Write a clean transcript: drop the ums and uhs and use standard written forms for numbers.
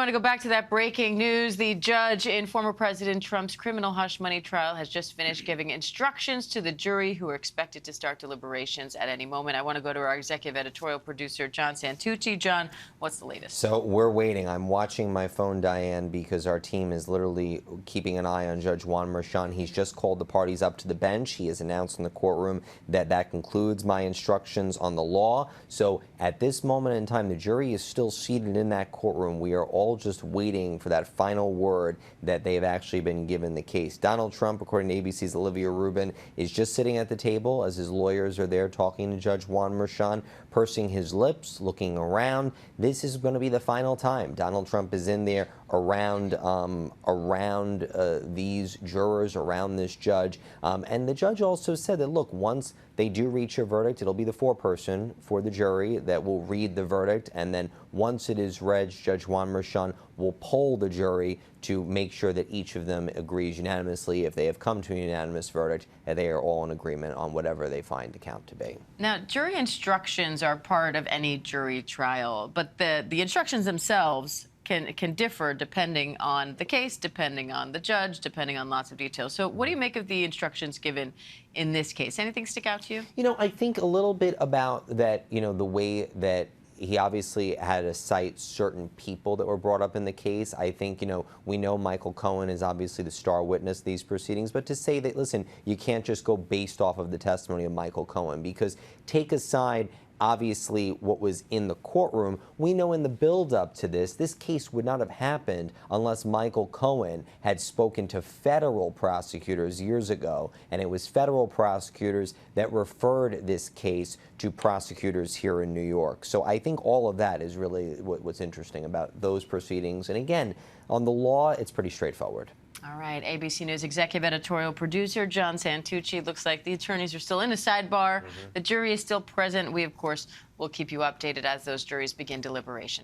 want to go back to that breaking news. The judge in former President Trump's criminal hush money trial has just finished giving instructions to the jury, who are expected to start deliberations at any moment. I want to go to our executive editorial producer, John Santucci. John, what's the latest? So we're waiting. I'm watching my phone, Diane, because our team is literally keeping an eye on Judge Juan Merchan. He's just called the parties up to the bench. He has announced in the courtroom that that concludes my instructions on the law. So at this moment in time, the jury is still seated in that courtroom. We are all just waiting for that final word that they've actually been given the case. Donald Trump, according to ABC's Olivia Rubin, is just sitting at the table as his lawyers are there talking to Judge Juan Merchan, pursing his lips, looking around. This is going to be the final time. Donald Trump is in there around these jurors, around this judge. And the judge also said that, look, once they do reach a verdict, it'll be the foreperson for the jury that will read the verdict. And then once it is read, Judge Juan Merchan will poll the jury to make sure that each of them agrees unanimously, if they have come to a unanimous verdict, that they are all in agreement on whatever they find the count to be. Now, jury instructions are part of any jury trial, but the instructions themselves can differ depending on the case, depending on the judge, depending on lots of details. So what do you make of the instructions given in this case? Anything stick out to you? You know, I think a little bit about that, you know, the way that he obviously had to cite certain people that were brought up in the case. I think, you know, we know Michael Cohen is obviously the star witness of these proceedings, but to say that, listen, you can't just go based off of the testimony of Michael Cohen, because take aside obviously what was in the courtroom, we know in the build-up to this case would not have happened unless Michael Cohen had spoken to federal prosecutors years ago, and it was federal prosecutors that referred this case to prosecutors here in New York. So I think all of that is really what's interesting about those proceedings. And again, on the law, it's pretty straightforward. All right, ABC News executive editorial producer John Santucci. Looks like the attorneys are still in a sidebar. The jury is still present. We, of course, will keep you updated as those juries begin deliberation.